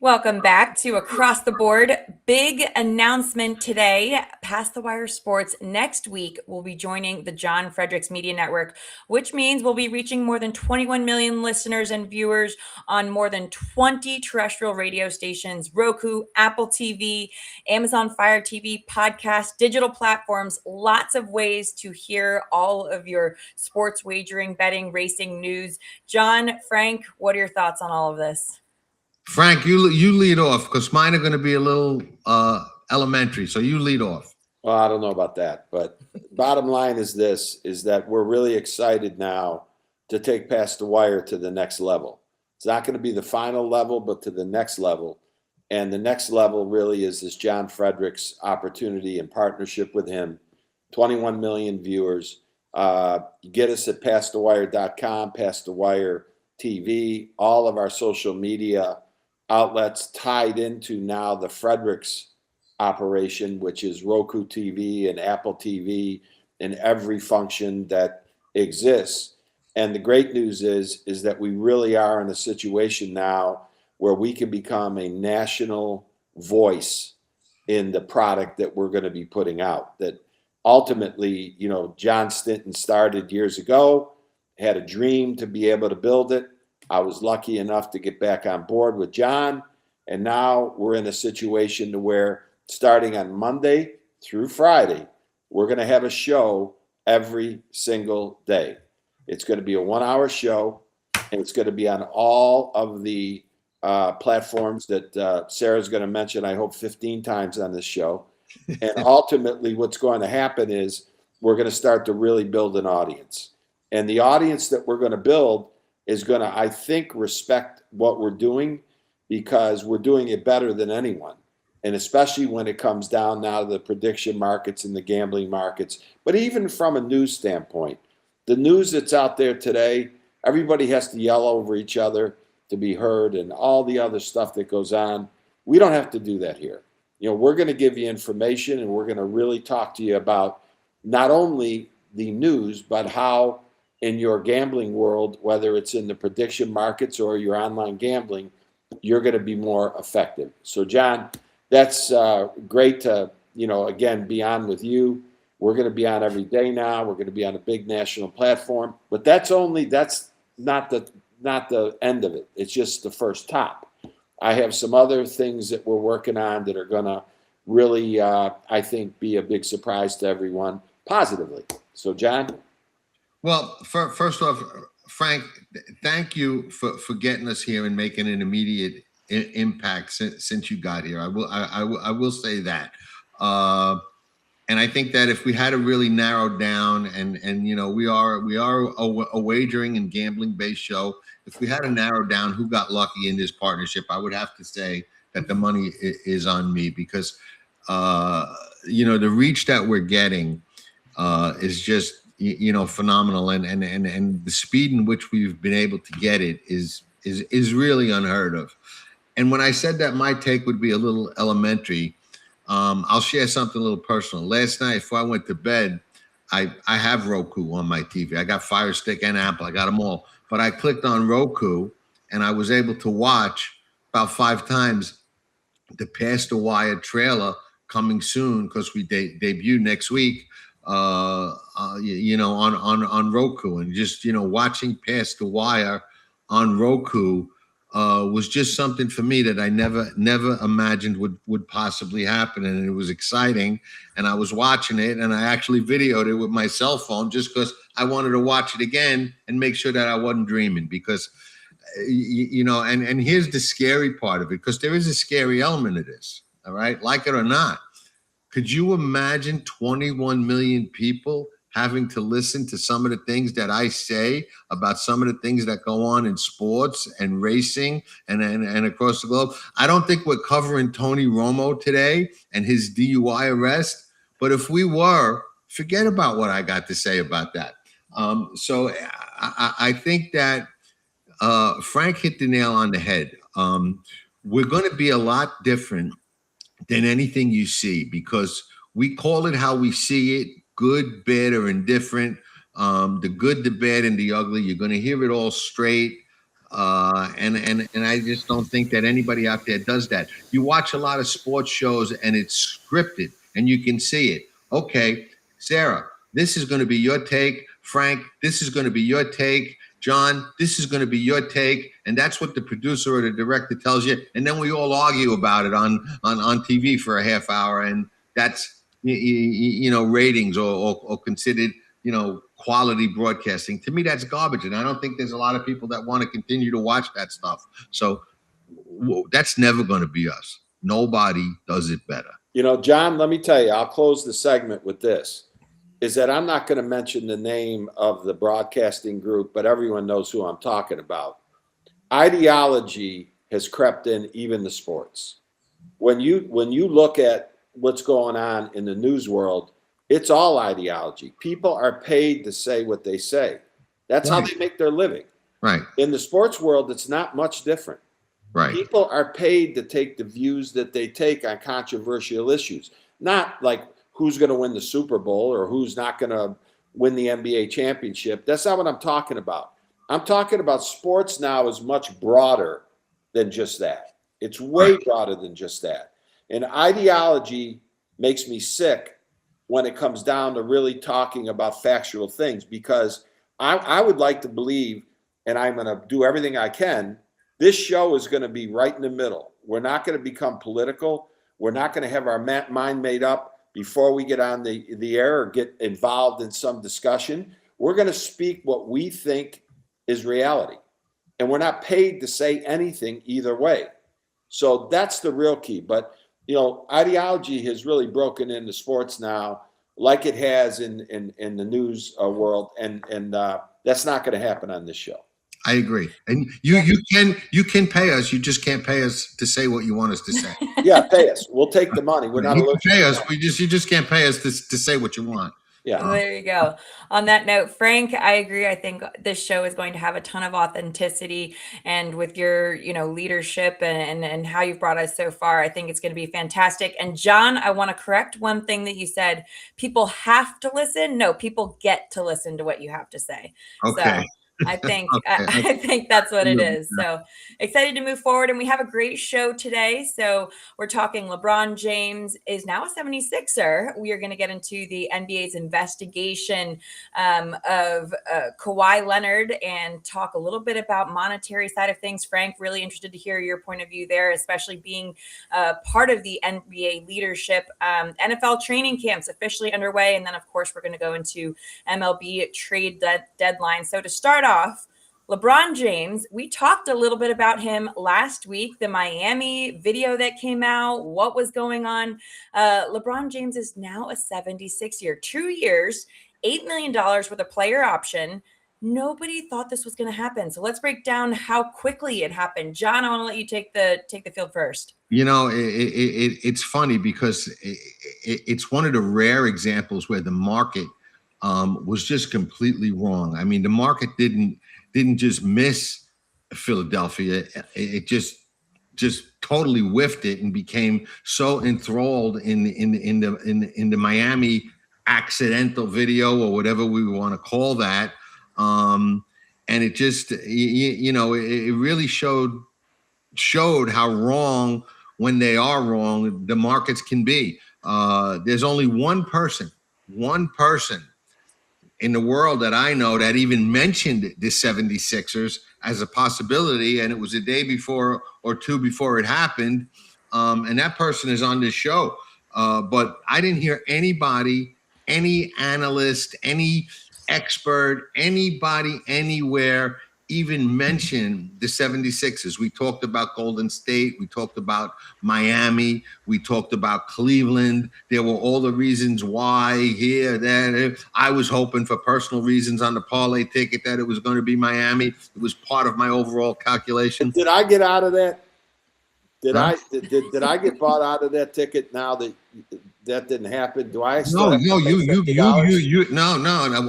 Welcome back to Across the Board. Big announcement today. Past the Wire Sports next week will be joining the John Fredericks Media Network, which means we'll be reaching more than 21 million listeners and viewers on more than 20 terrestrial radio stations, Roku, Apple TV, Amazon Fire TV, podcast, digital platforms, lots of ways to hear all of your sports wagering, betting, racing news. John, Frank, what are your thoughts on all of this? Frank, you lead off because mine are going to be a little elementary. So you lead off. Well, I don't know about that, but bottom line is that we're really excited now to take Past the Wire to the next level. It's not going to be the final level, but to the next level. And the next level really is this John Fredericks opportunity in partnership with him. 21 million viewers. Get us at pastthewire.com, Past the Wire TV, all of our social media outlets tied into now the Fredericks operation, which is Roku TV and Apple TV and every function that exists. And the great news is that we really are in a situation now where we can become a national voice in the product that we're going to be putting out. That ultimately, Jon Stettin started years ago, had a dream to be able to build it. I was lucky enough to get back on board with John, and now we're in a situation to where starting on Monday through Friday, we're going to have a show every single day. It's going to be a 1-hour show, and it's going to be on all of the platforms that Sarah's going to mention, I hope, 15 times on this show. And ultimately, what's going to happen is we're going to start to really build an audience. And the audience that we're going to build is going to, I think, respect what we're doing because we're doing it better than anyone. And especially when it comes down now to the prediction markets and the gambling markets. But even from a news standpoint, the news that's out there today, everybody has to yell over each other to be heard and all the other stuff that goes on. We don't have to do that here. We're going to give you information and we're going to really talk to you about not only the news, but how in your gambling world, whether it's in the prediction markets or your online gambling, you're going to be more effective. So, John, that's great to, again, be on with you. We're going to be on every day now. We're going to be on a big national platform. But that's not the end of it. It's just the first top. I have some other things that we're working on that are going to really, I think, be a big surprise to everyone positively. So, John? Well, first off, Frank, thank you for getting us here and making an immediate impact since you got here. I will say that. And I think that if we had to really narrow down and we are a wagering and gambling based show. If we had to narrow down who got lucky in this partnership, I would have to say that the money is on me because the reach that we're getting is just phenomenal, and the speed in which we've been able to get it is really unheard of. And when I said that my take would be a little elementary, I'll share something a little personal. Last night before I went to bed, I have Roku on my TV. I got Fire Stick and Apple. I got them all. But I clicked on Roku and I was able to watch about 5 times the Past the Wire trailer coming soon because we debut next week. On Roku, and just watching Past the Wire on Roku was just something for me that I never imagined would possibly happen, and it was exciting. And I was watching it, and I actually videoed it with my cell phone just because I wanted to watch it again and make sure that I wasn't dreaming. Because and here's the scary part of it, because there is a scary element of this. All right, like it or not. Could you imagine 21 million people having to listen to some of the things that I say about some of the things that go on in sports and racing and across the globe? I don't think we're covering Tony Romo today and his DUI arrest, but if we were, forget about what I got to say about that. So I think that Frank hit the nail on the head. We're going to be a lot different than anything you see because we call it how we see it, good, bad, or indifferent, the good, the bad, and the ugly. You're going to hear it all straight. And I just don't think that anybody out there does that. You watch a lot of sports shows and it's scripted and you can see it. Okay, Sarah, this is going to be your take. Frank, this is going to be your take. John, this is going to be your take. And that's what the producer or the director tells you. And then we all argue about it on TV for a half hour. And that's, ratings or considered, quality broadcasting. To me, that's garbage. And I don't think there's a lot of people that want to continue to watch that stuff. So that's never going to be us. Nobody does it better. John, let me tell you, I'll close the segment with this, is that I'm not going to mention the name of the broadcasting group, but everyone knows who I'm talking about. Ideology has crept in even the sports. When you look at what's going on in the news world, it's all ideology. People are paid to say what they say. That's how they make their living. Right. In the sports world, it's not much different. Right. People are paid to take the views that they take on controversial issues, not like who's going to win the Super Bowl or who's not going to win the NBA championship. That's not what I'm talking about. I'm talking about sports now is much broader than just that. It's way broader than just that. And ideology makes me sick when it comes down to really talking about factual things, because I would like to believe, and I'm going to do everything I can, this show is going to be right in the middle. We're not going to become political. We're not going to have our mind made up before we get on the air or get involved in some discussion. We're going to speak what we think is reality. And we're not paid to say anything either way. So that's the real key. But ideology has really broken into sports now, like it has in the news world, and that's not going to happen on this show. I agree, and you can pay us. You just can't pay us to say what you want us to say. Yeah, pay us. We'll take the money. We're not. You can pay us. You just can't pay us to say what you want. Yeah. Well, there you go. On that note, Frank, I agree. I think this show is going to have a ton of authenticity, and with your, leadership and how you've brought us so far, I think it's going to be fantastic. And John, I want to correct one thing that you said. People have to listen. No, people get to listen to what you have to say. Okay. So I think I think that's what it is. So excited to move forward, and we have a great show today. So we're talking LeBron James is now a 76er. We are going to get into the NBA's investigation of Kawhi Leonard and talk a little bit about monetary side of things. Frank, really interested to hear your point of view there, especially being part of the NBA leadership. NFL training camps officially underway, and then of course we're going to go into MLB trade deadline. So to start off, LeBron James, we talked a little bit about him last week, the Miami video that came out, what was going on. LeBron James is now a 76-year, 2 years, $8 million with a player option. Nobody thought this was going to happen. So let's break down how quickly it happened. John, I want to let you take the field first. It's funny because it's one of the rare examples where the market was just completely wrong. I mean, the market didn't just miss Philadelphia. It just totally whiffed it and became so enthralled in the Miami accidental video or whatever we want to call that. And it just, it really showed how wrong, when they are wrong, the markets can be. There's only one person in the world that I know that even mentioned the 76ers as a possibility, and it was a day before or two before it happened, and that person is on this show. But I didn't hear anybody, any analyst, any expert, anybody anywhere even mention the 76ers. We talked about Golden State. We talked about Miami. We talked about Cleveland. There were all the reasons why here, there. I was hoping for personal reasons on the parlay ticket that it was going to be Miami. It was part of my overall calculation. Did I get out of that? Did I get bought out of that ticket now that didn't happen? Do I still no,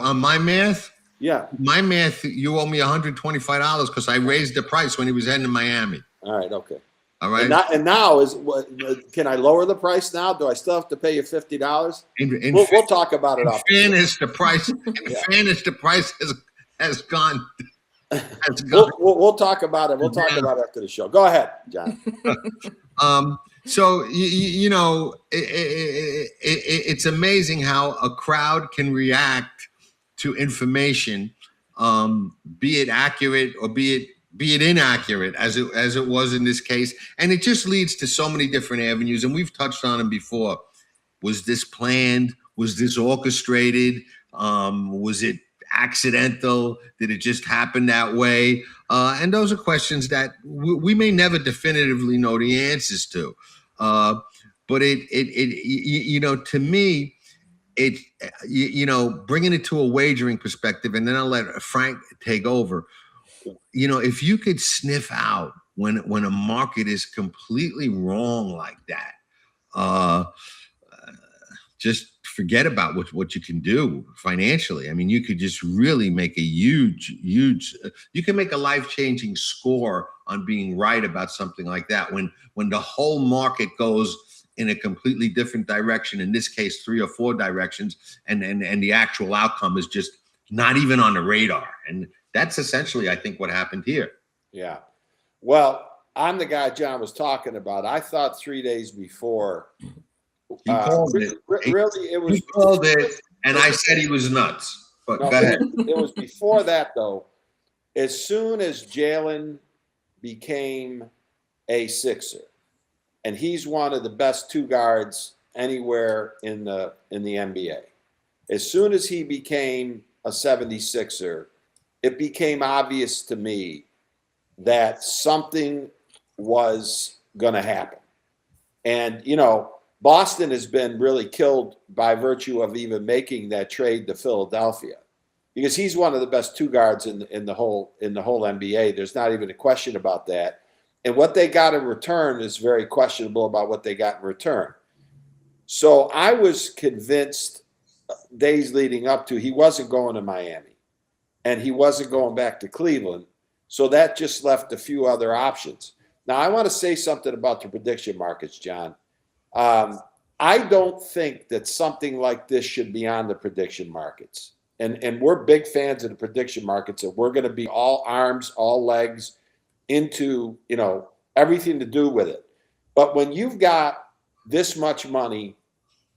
on my math? Yeah. My math, you owe me $125 because I raised the price when he was heading to Miami. All right, okay. All right. And now can I lower the price now? Do I still have to pay you $50? We'll talk about it. In fairness, the price has gone Let's go. We'll talk about it. We'll talk about it after the show. Go ahead, John. So you know, it's amazing how a crowd can react to information, be it accurate or be it inaccurate, as it was in this case, and it just leads to so many different avenues. And we've touched on them before. Was this planned? Was this orchestrated? Was it accidental? Did it just happen that way? And those are questions that we may never definitively know the answers to. But you know, to me, you know, bringing it to a wagering perspective, and then I'll let Frank take over. You know, if you could sniff out when a market is completely wrong like that, just forget about what you can do financially. I mean, you could just really make a huge, you can make a life-changing score on being right about something like that. When the whole market goes in a completely different direction, in this case, 3 or 4 directions, and the actual outcome is just not even on the radar. And that's essentially, I think, what happened here. Yeah. Well, I'm the guy John was talking about. I thought 3 days before. He called it. Really, it was. He called it, and I said he was nuts. But no, go ahead. It was before that, though. As soon as Jalen became a Sixer, and he's one of the best 2 guards anywhere in the NBA. As soon as he became a 76er, it became obvious to me that something was going to happen. And, you know, Boston has been really killed by virtue of even making that trade to Philadelphia, because he's one of the best 2 guards in the whole NBA. There's not even a question about that. And what they got in return is very questionable about what they got in return. So I was convinced days leading up to he wasn't going to Miami and he wasn't going back to Cleveland. So that just left a few other options. Now, I want to say something about the prediction markets, John. I don't think that something like this should be on the prediction markets. And we're big fans of the prediction markets, and we're going to be all arms, all legs into, you know, everything to do with it. But when you've got this much money,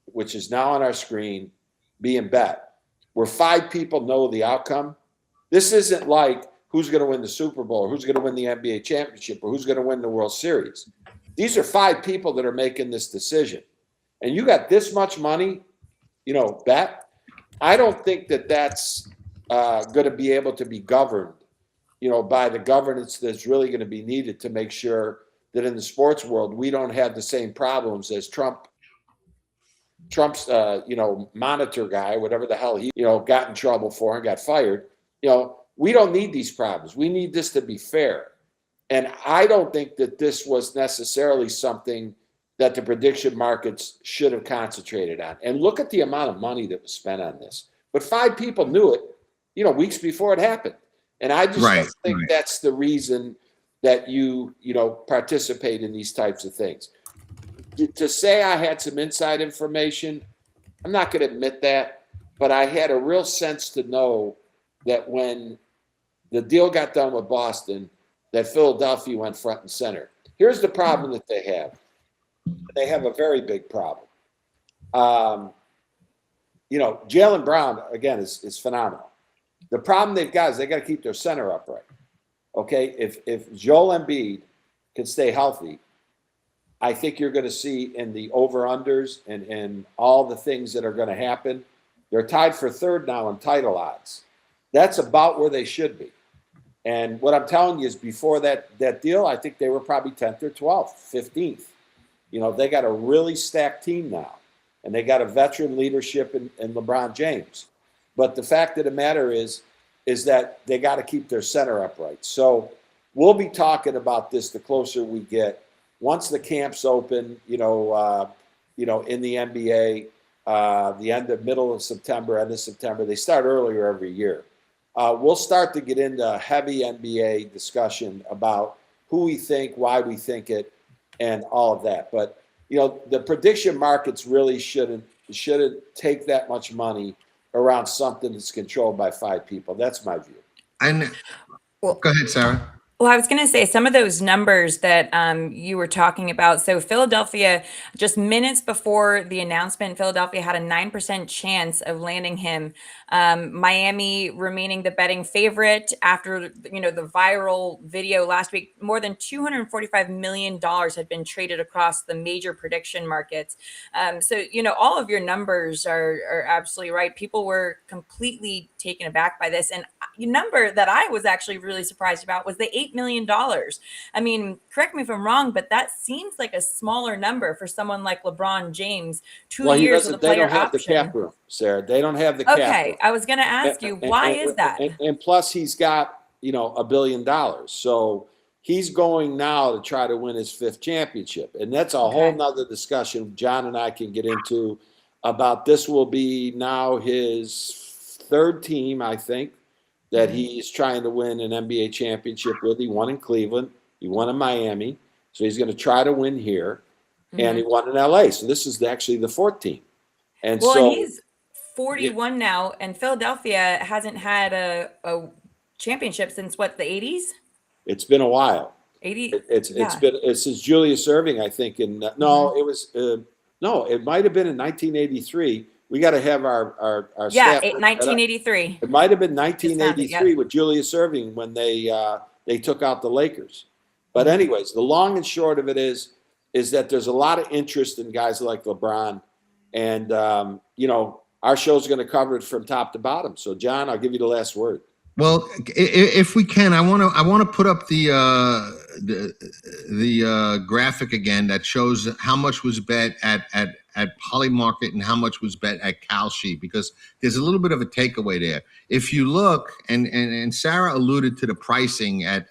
which is now on our screen, being bet, where 5 people know the outcome, this isn't like who's going to win the Super Bowl, or who's going to win the NBA championship, or who's going to win the World Series. These are 5 people that are making this decision. And you got this much money, you know, bet. I don't think that that's going to be able to be governed, you know, by the governance that's really going to be needed to make sure that in the sports world, we don't have the same problems as Trump's, you know, monitor guy, whatever the hell he, you know, got in trouble for and got fired. You know, we don't need these problems. We need this to be fair. And I don't think that this was necessarily something that the prediction markets should have concentrated on. And look at the amount of money that was spent on this. But 5 people knew it, you know, weeks before it happened. And I just don't think that's the reason that you know, participate in these types of things. To say I had some inside information, I'm not going to admit that, but I had a real sense to know that when the deal got done with Boston, that Philadelphia went front and center. Here's the problem that they have. They have a very big problem. You know, Jaylen Brown, again, is phenomenal. The problem they've got is they got to keep their center upright. Okay, if Joel Embiid can stay healthy, I think you're going to see in the over-unders and all the things that are going to happen, they're tied for 3rd now in title odds. That's about where they should be. And what I'm telling you is before that deal, I think they were probably 10th or 12th, 15th. You know, they got a really stacked team now, and they got a veteran leadership in LeBron James. But the fact of the matter is that they got to keep their center upright. So we'll be talking about this the closer we get. Once the camps open, in the NBA, the middle of September, end of September, they start earlier every year. We'll start to get into heavy NBA discussion about who we think, why we think it, and all of that. But, you know, the prediction markets really shouldn't take that much money around something that's controlled by 5 people. That's my view. And Well, Go ahead, Sarah. Well, I was going to say some of those numbers that you were talking about. So Philadelphia, just minutes before the announcement, Philadelphia had a 9% chance of landing him. Miami remaining the betting favorite after, the viral video last week. More than $245 million had been traded across the major prediction markets. So, all of your numbers are absolutely right. People were completely taken aback by this. And number that I was actually really surprised about was the $8 million. I mean, correct me if I'm wrong, but that seems like a smaller number for someone like LeBron James. 2 years with a player They don't have option. the cap room, Sarah. They don't have the cap room. Okay, I was going to ask you, why is that? And plus, he's got $1 billion. So he's going now to try to win his 5th championship, and that's a whole nother discussion John and I can get into about. This will be now his 3rd team, I think, that he's trying to win an NBA championship with. He won in Cleveland. He won in Miami. So he's going to try to win here. And he won in LA. So this is actually the 4th team. And and he's 41 now, and Philadelphia hasn't had a championship since what, the 80s? It's been a while. 80. It's since Julius Erving, I think. It might have been in 1983. We got to have our staff. 1983. It might have been 1983 with Julius Erving when they took out the Lakers. But anyways, the long and short of it is that there's a lot of interest in guys like LeBron, and our show's going to cover it from top to bottom. So, John, I'll give you the last word. Well, if we can, I want to put up the graphic again that shows how much was bet at Polymarket and how much was bet at Kalshi, because there's a little bit of a takeaway there. If you look, and Sarah alluded to the pricing at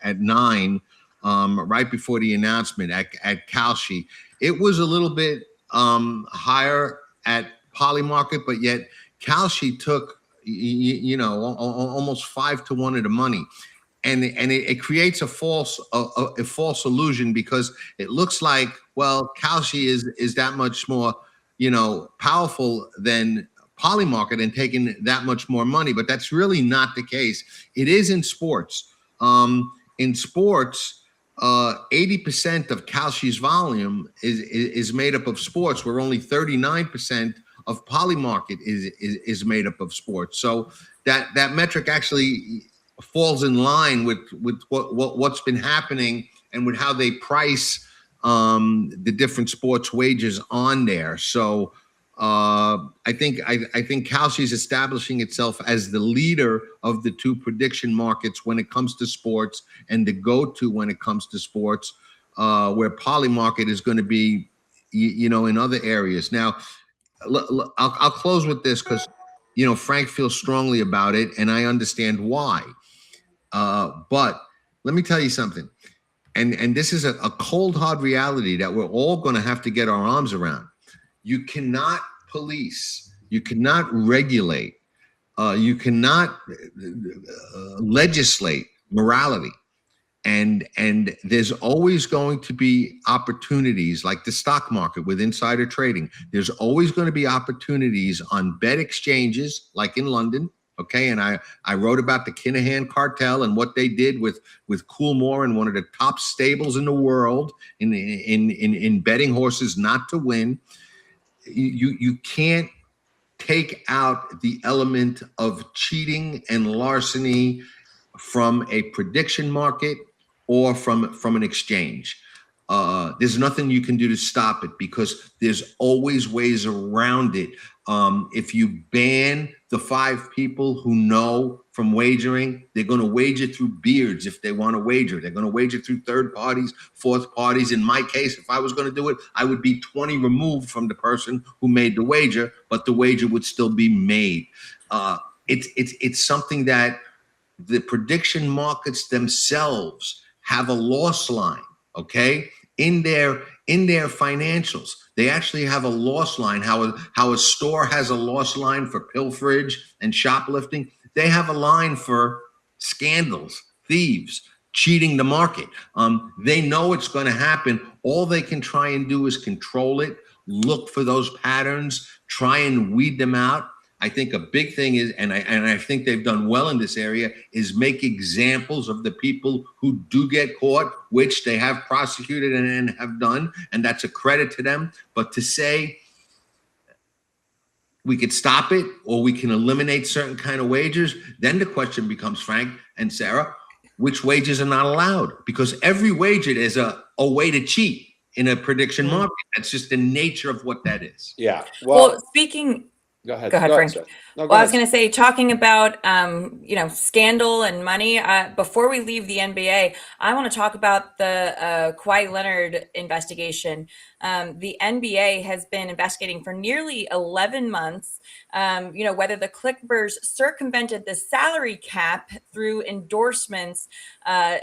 9 right before the announcement at Kalshi, it was a little bit higher at Polymarket, but yet Kalshi took almost 5 to 1 of the money, and it creates a false illusion, because it looks like, well, Kalshi is that much more powerful than Polymarket and taking that much more money, but that's really not the case. It is in sports. In sports, 80% of Kalshi's volume is made up of sports, where only 39% of Polymarket is made up of sports. So that metric actually falls in line with what's been happening and with how they price the different sports wagers on there. So I think Kalshi is establishing itself as the leader of the 2 prediction markets when it comes to sports, and the go-to when it comes to sports, where Polymarket is going to be, in other areas. Now, I'll close with this, because Frank feels strongly about it, and I understand why. But let me tell you something, and this is a cold hard reality that we're all going to have to get our arms around. You cannot police, you cannot regulate, you cannot legislate morality. And there's always going to be opportunities, like the stock market with insider trading. There's always going to be opportunities on bet exchanges, like in London. Okay, and I wrote about the Shanahan cartel and what they did with Coolmore, and one of the top stables in the world in betting horses not to win. You can't take out the element of cheating and larceny from a prediction market or from an exchange. There's nothing you can do to stop it, because there's always ways around it. If you ban the 5 people who know from wagering, they're going to wager through beards. If they want to wager, they're going to wager through 3rd parties, 4th parties. In my case, if I was going to do it, I would be 20 removed from the person who made the wager, but the wager would still be made. It's something that the prediction markets themselves have a loss line, okay? In their financials, they actually have a loss line. How a store has a loss line for pilferage and shoplifting, they have a line for scandals, thieves, cheating the market. They know it's going to happen. All they can try and do is control it, look for those patterns, try and weed them out. I think a big thing is, and I think they've done well in this area, is make examples of the people who do get caught, which they have prosecuted and have done, and that's a credit to them. But to say we could stop it or we can eliminate certain kind of wagers, then the question becomes, Frank and Sarah, which wagers are not allowed? Because every wager is a way to cheat in a prediction market. That's just the nature of what that is. Yeah. Well, speaking. Go ahead, Frank. Sir. No, Well, I was going to say, talking about, scandal and money, before we leave the NBA, I want to talk about the Kawhi Leonard investigation. The NBA has been investigating for nearly 11 months, whether the Clippers circumvented the salary cap through endorsements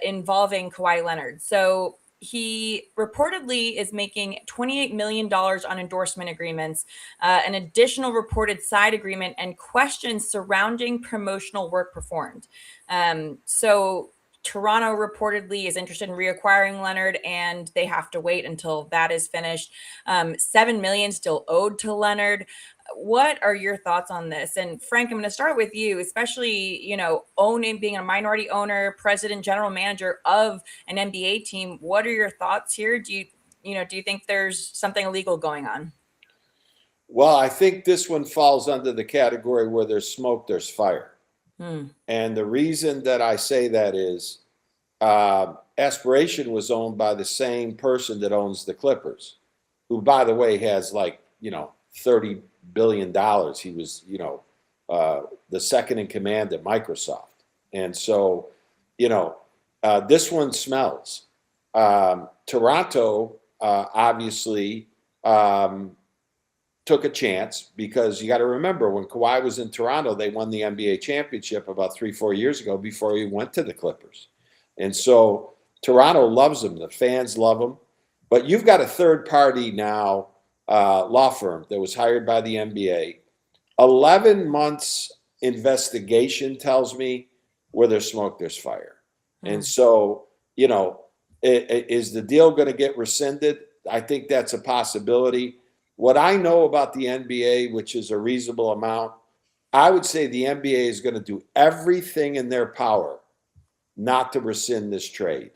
involving Kawhi Leonard. So he reportedly is making $28 million on endorsement agreements, an additional reported side agreement, and questions surrounding promotional work performed. So Toronto reportedly is interested in reacquiring Leonard, and they have to wait until that is finished. $7 million still owed to Leonard. What are your thoughts on this? And Frank, I'm going to start with you, especially, being a minority owner, president, general manager of an NBA team. What are your thoughts here? Do you think there's something illegal going on? Well, I think this one falls under the category where there's smoke, there's fire. And the reason that I say that is Aspiration was owned by the same person that owns the Clippers, who, by the way, has $30 billion. He was, the second in command at Microsoft. And so, this one smells. Toronto obviously took a chance, because you got to remember, when Kawhi was in Toronto, they won the NBA championship about 3-4 years ago before he went to the Clippers. And so Toronto loves him. The fans love him. But you've got a third party now, law firm that was hired by the NBA. 11 months investigation tells me where there's smoke, there's fire. And so, is the deal going to get rescinded? I think that's a possibility. What I know about the NBA, which is a reasonable amount, I would say the NBA is going to do everything in their power not to rescind this trade,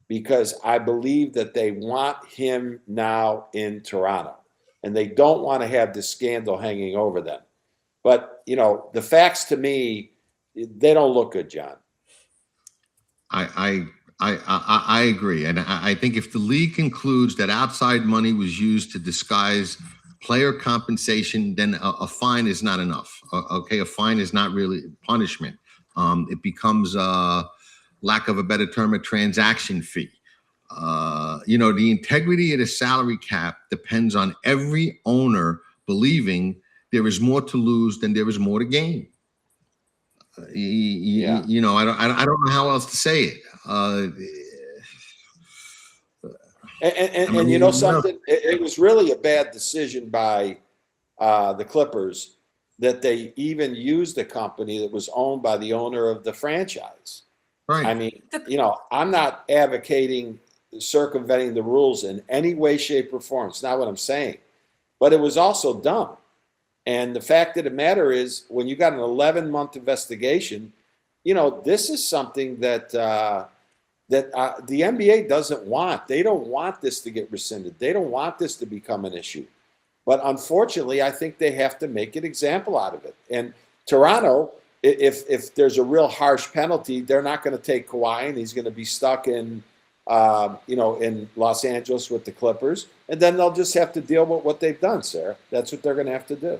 because I believe that they want him now in Toronto, and they don't want to have this scandal hanging over them. But, the facts to me, they don't look good, John. I agree. And I think if the league concludes that outside money was used to disguise player compensation, then a fine is not enough. Okay, a fine is not really punishment. It becomes, lack of a better term, a transaction fee. The integrity of the salary cap depends on every owner believing there is more to lose than there is more to gain. I don't know how else to say it. And something, it was really a bad decision by the Clippers that they even used a company that was owned by the owner of the franchise. Right. I mean, I'm not advocating circumventing the rules in any way, shape, or form. It's not what I'm saying. But it was also dumb. And the fact of the matter is, when you got an 11-month investigation, this is something that the NBA doesn't want. They don't want this to get rescinded. They don't want this to become an issue. But unfortunately, I think they have to make an example out of it. And Toronto, if there's a real harsh penalty, they're not going to take Kawhi, and he's going to be stuck in Los Angeles with the Clippers. And then they'll just have to deal with what they've done, Sarah. That's what they're going to have to do.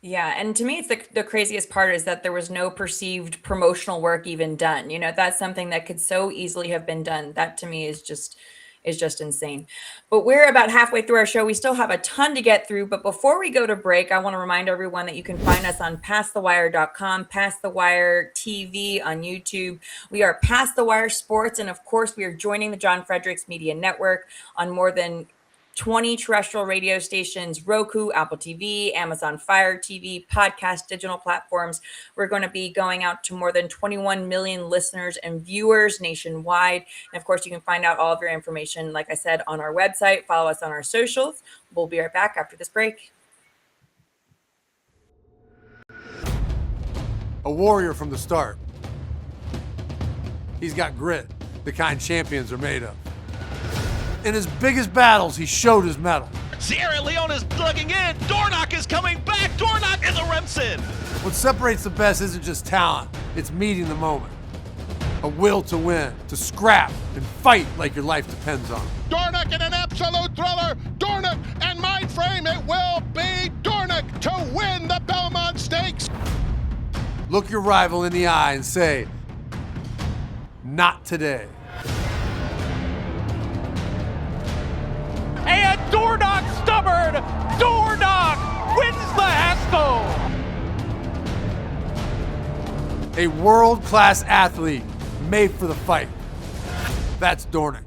Yeah. And to me, it's the craziest part is that there was no perceived promotional work even done. That's something that could so easily have been done. That to me is just insane. But we're about halfway through our show. We still have a ton to get through. But before we go to break, I want to remind everyone that you can find us on PassTheWire.com, Pass the Wire TV on YouTube. We are Pass the Wire Sports. And of course, we are joining the Jon Fredericks Media Network on more than 20 terrestrial radio stations, Roku, Apple TV, Amazon Fire TV, podcast, digital platforms. We're going to be going out to more than 21 million listeners and viewers nationwide. And of course, you can find out all of your information, like I said, on our website. Follow us on our socials. We'll be right back after this break. a warrior from the start. He's got grit, the kind champions are made of. In his biggest battles, he showed his mettle. Sierra Leone is plugging in. Dornock is coming back. Dornock is a Remsen. What separates the best isn't just talent, it's meeting the moment. A will to win, to scrap and fight like your life depends on it. Dornock in an absolute thriller. Dornock and Mind Frame. It will be Dornock to win the Belmont Stakes. Look your rival in the eye and say, not today. And Dornock stubborn. Dornock wins the Haskell. A world-class athlete made for the fight. That's Dornock.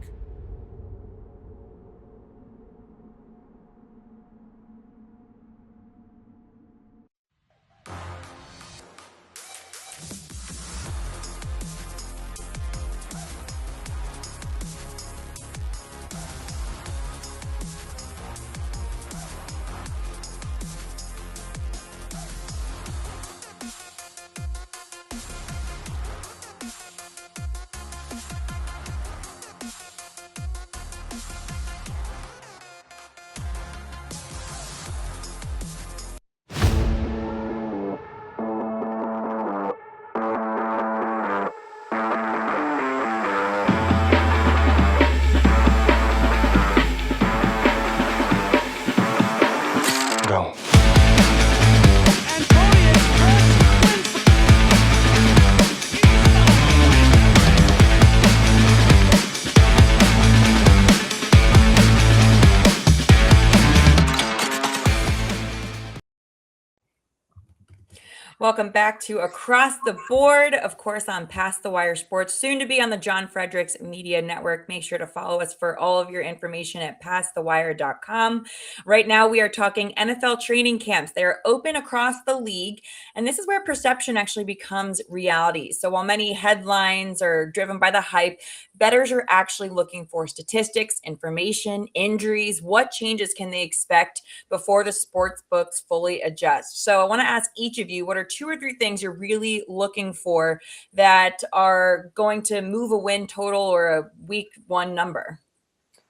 Welcome back to Across the Board, of course, on Past the Wire Sports, soon to be on the Jon Fredericks Media Network. Make sure to follow us for all of your information at pastthewire.com. Right now, we are talking NFL training camps. They are open across the league, and this is where perception actually becomes reality. So while many headlines are driven by the hype, bettors are actually looking for statistics, information, injuries. What changes can they expect before the sports books fully adjust? So I want to ask each of you, what are 2 or 3 things you're really looking for that are going to move a win total or a week 1 number?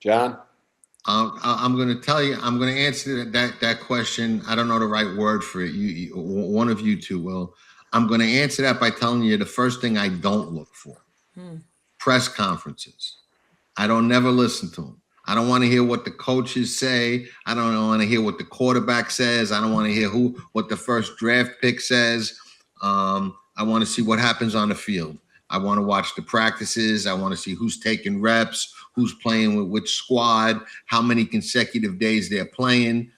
John? I'm going to tell you, I'm going to answer that question. I don't know the right word for it. One of you two will. I'm going to answer that by telling you the first thing I don't look for. Press conferences. I don't never listen to them. I don't want to hear what the coaches say. I don't want to hear what the quarterback says. I don't want to hear what the first draft pick says. I want to see what happens on the field. I want to watch the practices. I want to see who's taking reps, who's playing with which squad, how many consecutive days they're playing,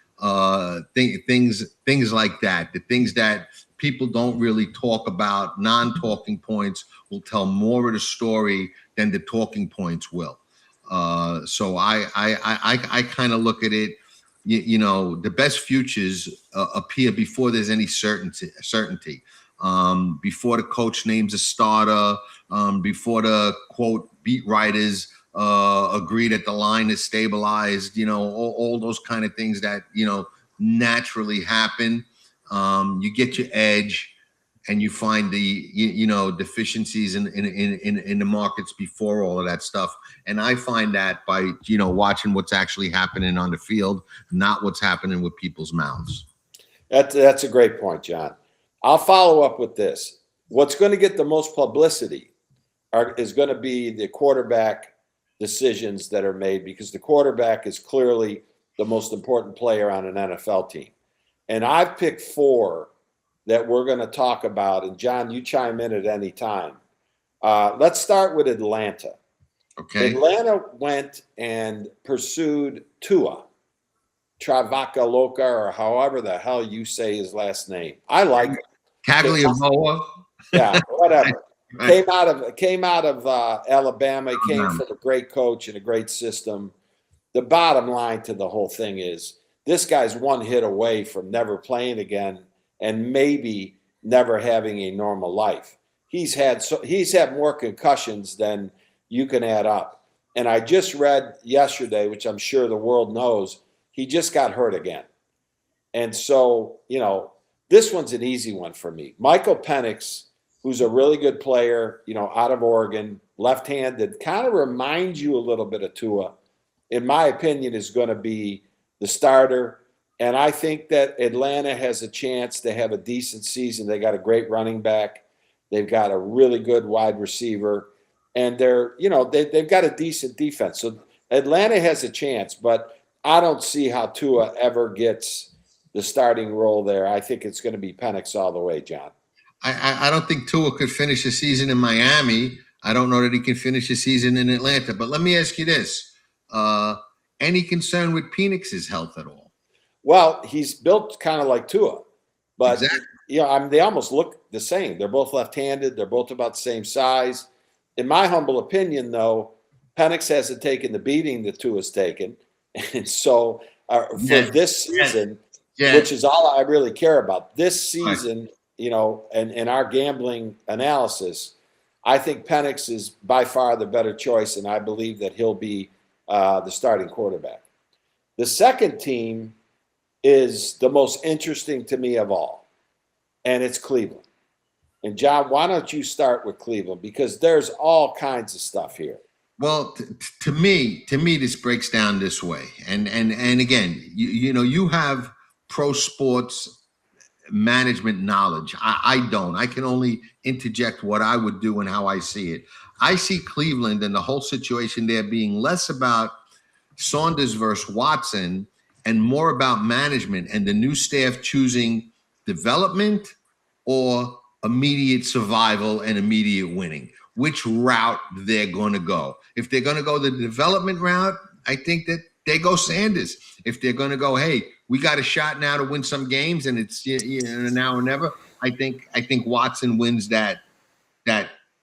things like that. The things that people don't really talk about, non-talking points will tell more of the story than the talking points will. So I kind of look at it, the best futures appear before there's any certainty. Before the coach names a starter, before the quote beat writers agree that the line is stabilized, all those kind of things that naturally happen. You get your edge, and you find the deficiencies in the markets before all of that stuff. And I find that by watching what's actually happening on the field, not what's happening with people's mouths. That's a great point, John. I'll follow up with this. What's going to get the most publicity is going to be the quarterback decisions that are made, because the quarterback is clearly the most important player on an NFL team. And I've picked 4 that we're going to talk about. And John, you chime in at any time. Let's start with Atlanta. Okay. Atlanta went and pursued Tua Travacaloca, or however the hell you say his last name. I like it. Tagliavoa. Yeah, whatever. Came out of Alabama. He came from a great coach and a great system. The bottom line to the whole thing is this guy's 1 hit away from never playing again and maybe never having a normal life. He's had more concussions than you can add up. And I just read yesterday, which I'm sure the world knows, he just got hurt again. And so, This one's an easy one for me. Michael Penix, who's a really good player, out of Oregon, left-handed, kind of reminds you a little bit of Tua, in my opinion, is going to be the starter. And I think that Atlanta has a chance to have a decent season. They got a great running back. They've got a really good wide receiver. And they've got a decent defense. So Atlanta has a chance, but I don't see how Tua ever gets the starting role there. I think it's going to be Penix all the way, John. I don't think Tua could finish the season in Miami. I don't know that he can finish the season in Atlanta. But let me ask you this. Any concern with Penix's health at all? Well, he's built kind of like Tua. But, Exactly. they almost look the same. They're both left-handed. They're both about the same size. In my humble opinion, though, Penix hasn't taken the beating that Tua's taken. And so for this season, which is all I really care about, this season, and in our gambling analysis, I think Penix is by far the better choice, and I believe that he'll be the starting quarterback. The second team is the most interesting to me of all, and it's Cleveland. And, John, why don't you start with Cleveland? Because there's all kinds of stuff here. Well, to me, this breaks down this way. And again, you have pro sports management knowledge. I don't. I can only interject what I would do and how I see it. I see Cleveland and the whole situation there being less about Saunders versus Watson and more about management and the new staff choosing development or immediate survival and immediate winning, which route they're going to go. If they're going to go the development route, I think that they go Sanders. If they're going to go, hey, we got a shot now to win some games and it's now or never, I think Watson wins that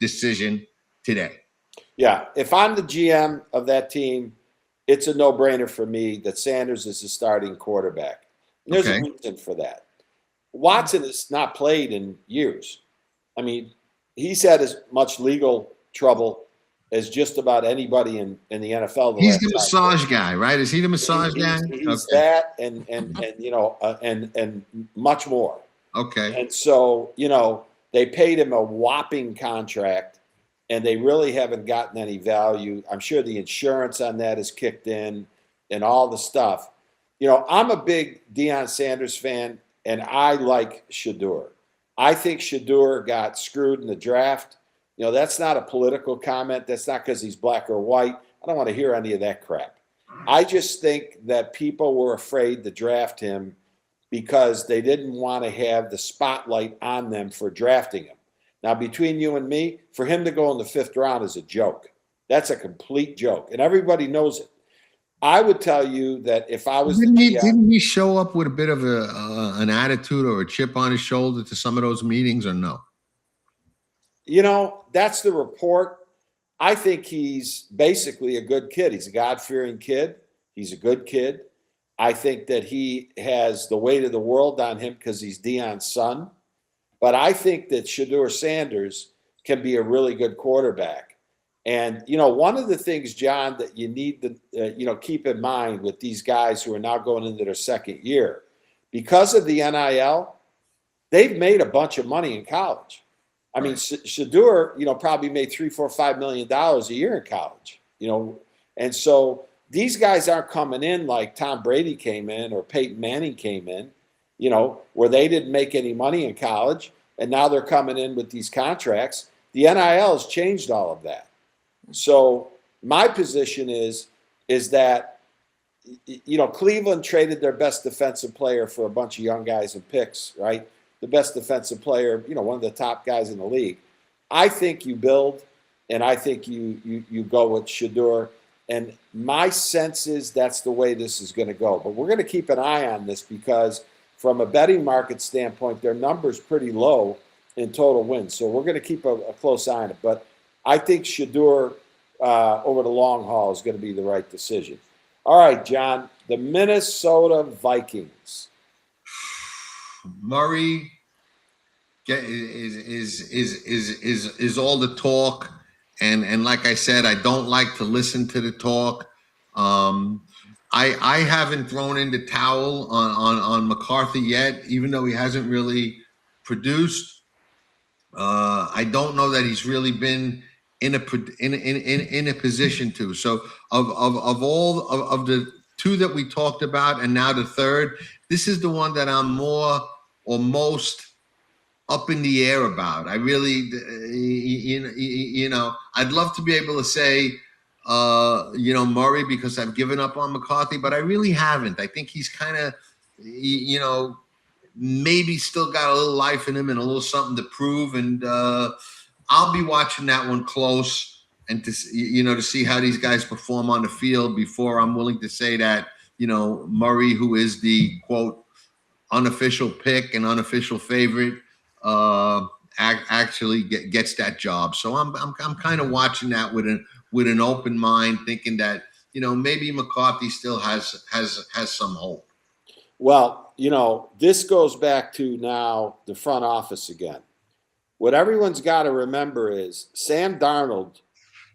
decision today. Yeah, if I'm the GM of that team, it's a no-brainer for me that Sanders is the starting quarterback. And there's a reason for that. Watson has not played in years. I mean, he's had as much legal trouble as just about anybody in the NFL. He's the massage guy, right? Is he the massage guy? He's that and much more. Okay. And so, they paid him a whopping contract, and they really haven't gotten any value. I'm sure the insurance on that is kicked in and all the stuff. I'm a big Deion Sanders fan, and I like Shedeur. I think Shedeur got screwed in the draft. That's not a political comment. That's not because he's black or white. I don't want to hear any of that crap. I just think that people were afraid to draft him because they didn't want to have the spotlight on them for drafting him. Now, between you and me, for him to go in the 5th round is a joke. That's a complete joke, and everybody knows it. I would tell you that if I was didn't he show up with a bit of an attitude or a chip on his shoulder to some of those meetings, or no? That's the report. I think he's basically a good kid. He's a God-fearing kid. He's a good kid. I think that he has the weight of the world on him because he's Deion's son. But I think that Shedeur Sanders can be a really good quarterback. And, one of the things, John, that you need to, keep in mind with these guys who are now going into their second year, because of the NIL, they've made a bunch of money in college. I mean, Shedeur, probably made $3, $4, $5 million a year in college, and so these guys aren't coming in like Tom Brady came in or Peyton Manning came in, where they didn't make any money in college, and now they're coming in with these contracts. The NIL has changed all of that. So my position is that, Cleveland traded their best defensive player for a bunch of young guys and picks, right? The best defensive player, one of the top guys in the league. I think you build, and I think you go with Shedeur. And my sense is that's the way this is going to go. But we're going to keep an eye on this because from a betting market standpoint, their number's pretty low in total wins. So we're going to keep a close eye on it. But I think Shedeur over the long haul is going to be the right decision. All right, John, the Minnesota Vikings. Murray is all the talk, and like I said, I don't like to listen to the talk. I haven't thrown in the towel on McCarthy yet, even though he hasn't really produced. I don't know that he's really been in a position to. So of all of the two that we talked about, and now the third, this is the one that I'm more or most up in the air about. I really, I'd love to be able to say, Murray, because I've given up on McCarthy, but I really haven't. I think he's kind of, maybe still got a little life in him and a little something to prove. And I'll be watching that one close and to see how these guys perform on the field before I'm willing to say that, Murray, who is the quote unofficial pick and unofficial favorite, actually gets that job. So I'm kind of watching that with an open mind, thinking that maybe McCarthy still has some hope. Well, this goes back to now the front office again. What everyone's got to remember is Sam Darnold,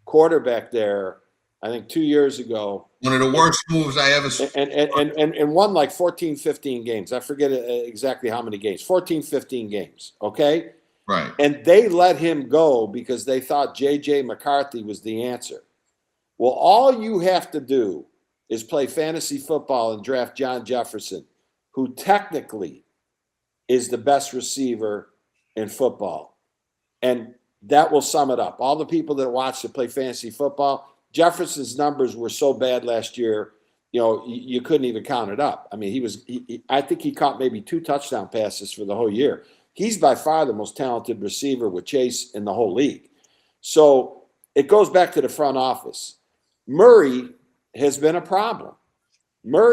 quarterback there, I think 2 years ago. One of the worst moves I ever saw. And won like 14, 15 games. I forget exactly how many games. 14, 15 games, okay? Right. And they let him go because they thought J.J. McCarthy was the answer. Well, all you have to do is play fantasy football and draft John Jefferson, who technically is the best receiver in football. And that will sum it up. All the people that watch to play fantasy football, Jefferson's numbers were so bad last year, you couldn't even count it up. I mean, I think he caught maybe 2 touchdown passes for the whole year. He's by far the most talented receiver with Chase in the whole league. So it goes back to the front office. Murray has been a problem. Now,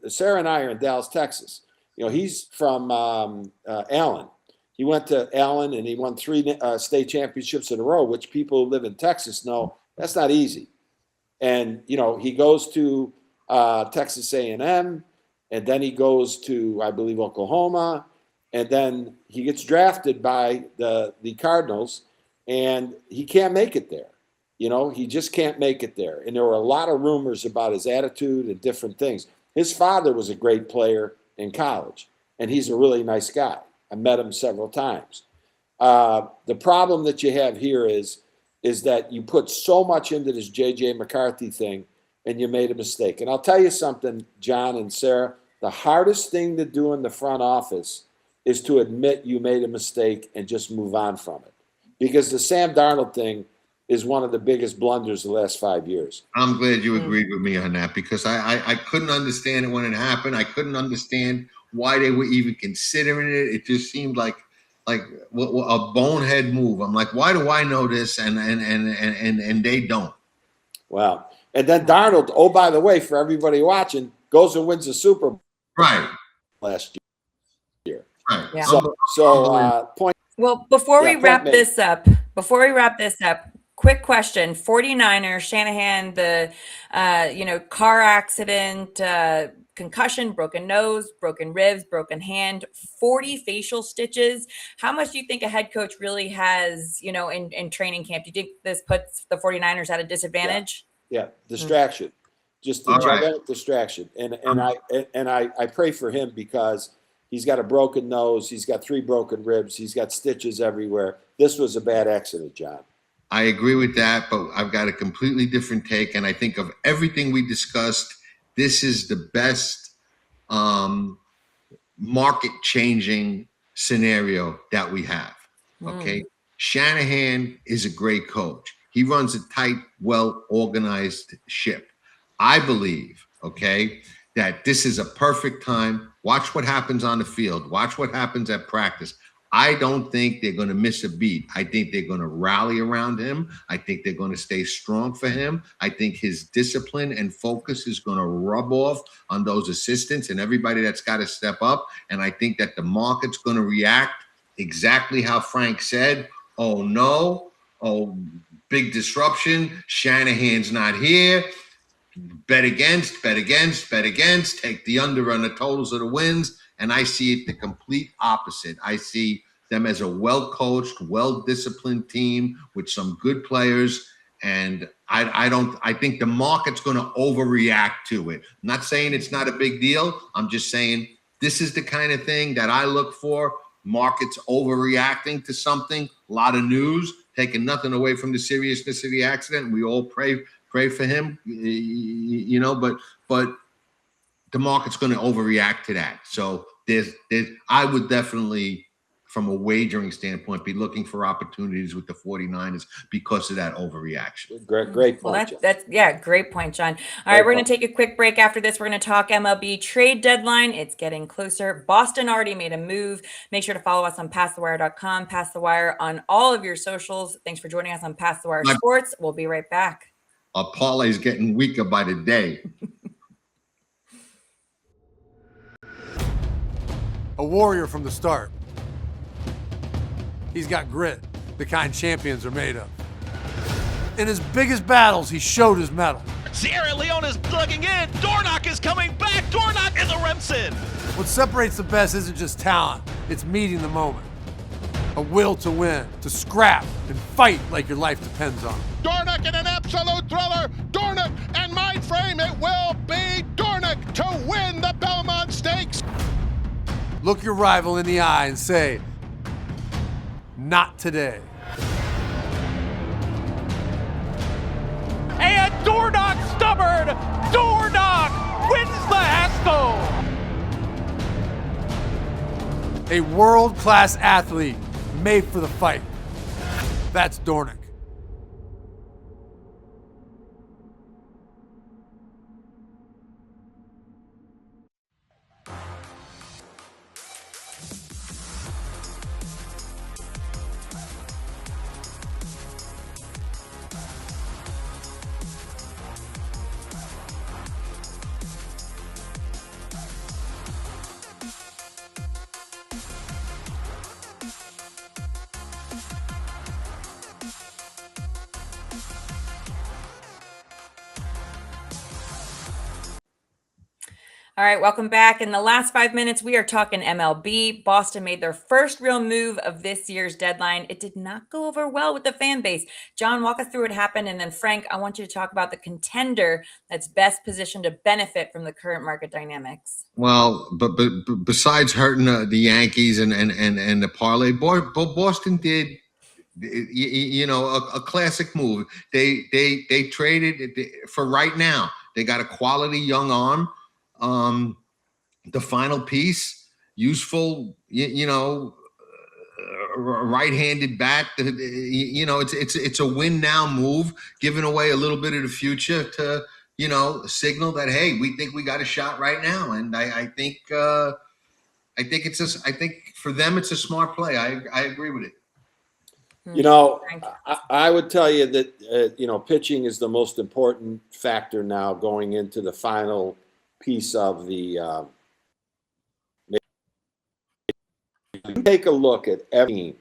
Sarah and I are in Dallas, Texas. He's from Allen. He went to Allen and he won 3 state championships in a row, which people who live in Texas know that's not easy. And, he goes to Texas A&M, and then he goes to, I believe, Oklahoma, and then he gets drafted by the Cardinals, and he can't make it there. He just can't make it there. And there were a lot of rumors about his attitude and different things. His father was a great player in college, and he's a really nice guy. I met him several times. The problem that you have here is that you put so much into this J.J. McCarthy thing, and you made a mistake. And I'll tell you something, John and Sarah, the hardest thing to do in the front office is to admit you made a mistake and just move on from it. Because the Sam Darnold thing is one of the biggest blunders the last 5 years. I'm glad you agreed with me on that, because I couldn't understand it when it happened. I couldn't understand why they were even considering it. It just seemed like a bonehead move. I'm like, why do I know this and they don't? Wow. And then Darnold, oh, by the way, for everybody watching, goes and wins the Super Bowl last year. Right. Yeah. So point. Well, before we wrap this up, quick question. 49ers, Shanahan, the car accident, concussion, broken nose, broken ribs, broken hand, 40 facial stitches. How much do you think a head coach really has, in training camp? Do you think this puts the 49ers at a disadvantage? Yeah, distraction. Just a gigantic distraction. And I pray for him because he's got a broken nose, he's got 3 broken ribs, he's got stitches everywhere. This was a bad accident, John. I agree with that, but I've got a completely different take. And I think of everything we discussed, this is the best market-changing scenario that we have, okay? Shanahan is a great coach. He runs a tight, well-organized ship. I believe, okay, that this is a perfect time. Watch what happens on the field. Watch what happens at practice. I don't think they're going to miss a beat. I think they're going to rally around him. I think they're going to stay strong for him. I think his discipline and focus is going to rub off on those assistants and everybody that's got to step up. And I think that the market's going to react exactly how Frank said. Oh, no. Oh, big disruption. Shanahan's not here. Bet against. Take the under on the totals of the wins. And I see it the complete opposite. I see them as a well-coached, well-disciplined team with some good players. And I think the market's going to overreact to it. I'm not saying it's not a big deal. I'm just saying this is the kind of thing that I look for. Markets overreacting to something, a lot of news, taking nothing away from the seriousness of the accident. We all pray for him, but the market's going to overreact to that. So I would definitely, from a wagering standpoint, be looking for opportunities with the 49ers because of that overreaction. Great point. Well, that's great point, John. All right, we're going to take a quick break. After this, we're going to talk MLB trade deadline. It's getting closer. Boston already made a move. Make sure to follow us on PassTheWire.com, Pass the Wire on all of your socials. Thanks for joining us on Pass the Wire Sports. We'll be right back. Our parlay's getting weaker by the day. A warrior from the start. He's got grit, the kind champions are made of. In his biggest battles, he showed his mettle. Sierra Leone is plugging in. Dornock is coming back. Dornock in the Remsen. What separates the best isn't just talent, it's meeting the moment. A will to win, to scrap and fight like your life depends on it. Dornock in an absolute thriller. Dornock and mind frame, it will be Dornock to win the Belmont Stakes. Look your rival in the eye and say, not today. And Dornock stubborn. Dornock wins the Haskell. A world-class athlete made for the fight. That's Dornock. All right, welcome back. In the last 5 minutes, we are talking MLB. Boston made their first real move of this year's deadline. It did not go over well with the fan base. John, walk us through what happened. And then, Frank, I want you to talk about the contender that's best positioned to benefit from the current market dynamics. Well, but besides hurting the Yankees and the parlay, Boston did, a classic move. They traded for right now. They got a quality young arm. The final piece, useful, right-handed bat. It's a win now move, giving away a little bit of the future to signal that, hey, we think we got a shot right now. And I think for them it's a smart play. I agree with it. I would tell you that pitching is the most important factor now going into the final piece of the take a look at every team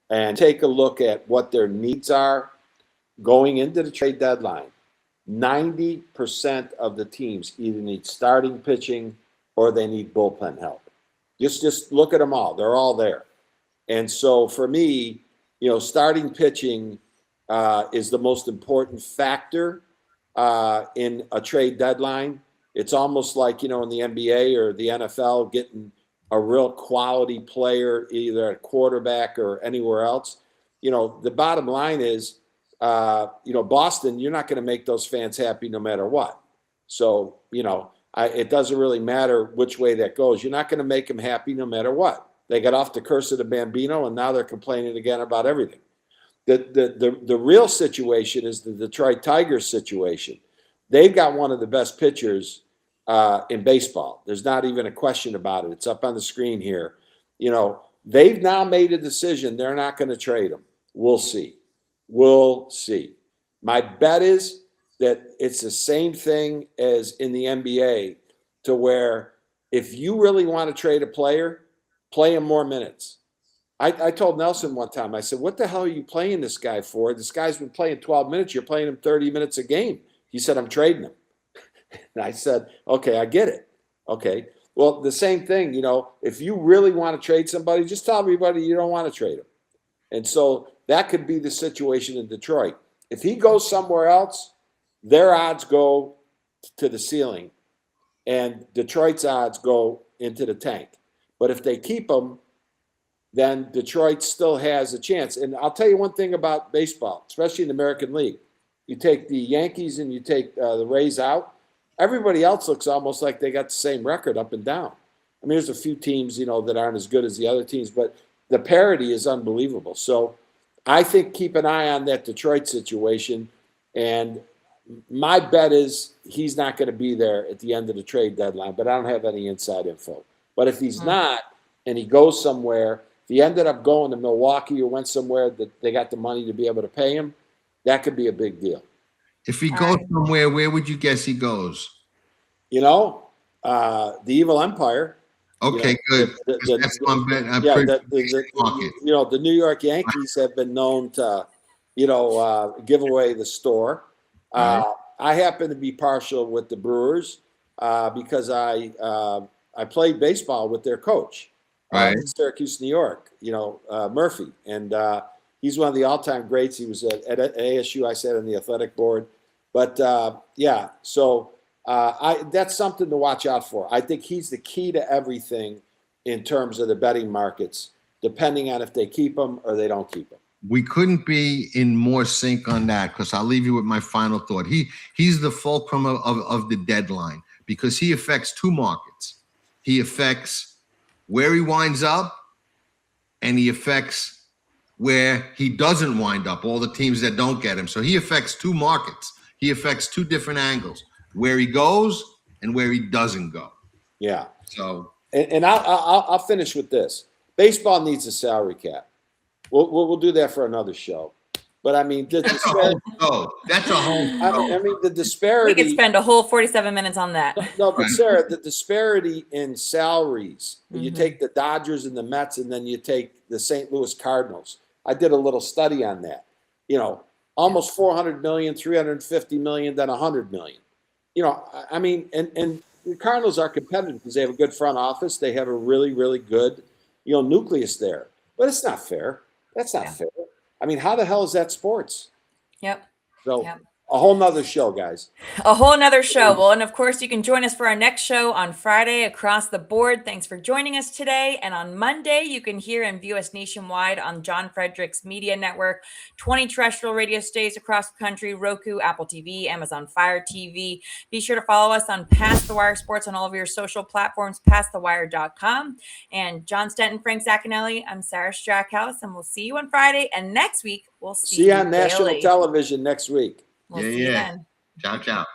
and take a look at what their needs are going into the trade deadline. 90% of the teams either need starting pitching or they need bullpen help. Just look at them all. They're all there. And so for me, starting pitching is the most important factor in a trade deadline. It's almost like, in the NBA or the NFL, getting a real quality player, either at quarterback or anywhere else. The bottom line is, Boston, you're not going to make those fans happy no matter what. So, it doesn't really matter which way that goes. You're not going to make them happy no matter what. They got off the curse of the Bambino, and now they're complaining again about everything. The real situation is the Detroit Tigers situation. They've got one of the best pitchers in baseball. There's not even a question about it. It's up on the screen here. They've now made a decision. They're not going to trade him. We'll see. We'll see. My bet is that it's the same thing as in the NBA, to where if you really want to trade a player, play him more minutes. I told Nelson one time, I said, what the hell are you playing this guy for? This guy's been playing 12 minutes. You're playing him 30 minutes a game. He said, I'm trading him. And I said, okay, I get it. Okay. Well, the same thing, if you really want to trade somebody, just tell everybody you don't want to trade him. And so that could be the situation in Detroit. If he goes somewhere else, their odds go to the ceiling, and Detroit's odds go into the tank. But if they keep him, then Detroit still has a chance. And I'll tell you one thing about baseball, especially in the American League. You take the Yankees and you take the Rays out, everybody else looks almost like they got the same record up and down. I mean, there's a few teams, that aren't as good as the other teams, but the parity is unbelievable. So I think keep an eye on that Detroit situation. And my bet is he's not going to be there at the end of the trade deadline, but I don't have any inside info. But if he's not and he goes somewhere, if he ended up going to Milwaukee or went somewhere that they got the money to be able to pay him, that could be a big deal. If he goes somewhere, where would you guess he goes? The Evil Empire. Okay, good. That's one bet. The New York Yankees have been known to, give away the store. I happen to be partial with the Brewers because I played baseball with their coach, in Syracuse, New York. Murphy, and he's one of the all-time greats. He was at ASU. I sat on the athletic board, but so. That's something to watch out for. I think he's the key to everything in terms of the betting markets, depending on if they keep him or they don't keep him. We couldn't be in more sync on that, because I'll leave you with my final thought. He's the fulcrum of the deadline, because he affects two markets. He affects where he winds up, and he affects where he doesn't wind up, all the teams that don't get him. So he affects two markets. He affects two different angles, where he goes and where he doesn't go. Yeah. So, and I'll finish with this. Baseball needs a salary cap. We'll do that for another show. But I mean, that's a whole show. I mean, the disparity. We could spend a whole 47 minutes on that. No, but Sarah, the disparity in salaries. You take the Dodgers and the Mets, and then you take the St. Louis Cardinals. I did a little study on that. Almost 400 million, 350 million, then 100 million. I mean, and the Cardinals are competitive because they have a good front office. They have a really, really good, nucleus there. But it's not fair. That's not fair. I mean, how the hell is that sports? Yep. So a whole nother show, guys. A whole nother show. Well, and of course, you can join us for our next show on Friday across the board. Thanks for joining us today. And on Monday, you can hear and view us nationwide on Jon Fredericks Media Network, 20 terrestrial radio stations across the country, Roku, Apple TV, Amazon Fire TV. Be sure to follow us on Past the Wire Sports on all of your social platforms, pastthewire.com. And Jon Stettin, Frank Zaccanelli, I'm Sarah Strackhouse, and we'll see you on Friday. And next week, we'll see you on daily. national television next week. We'll see you then. Ciao, ciao.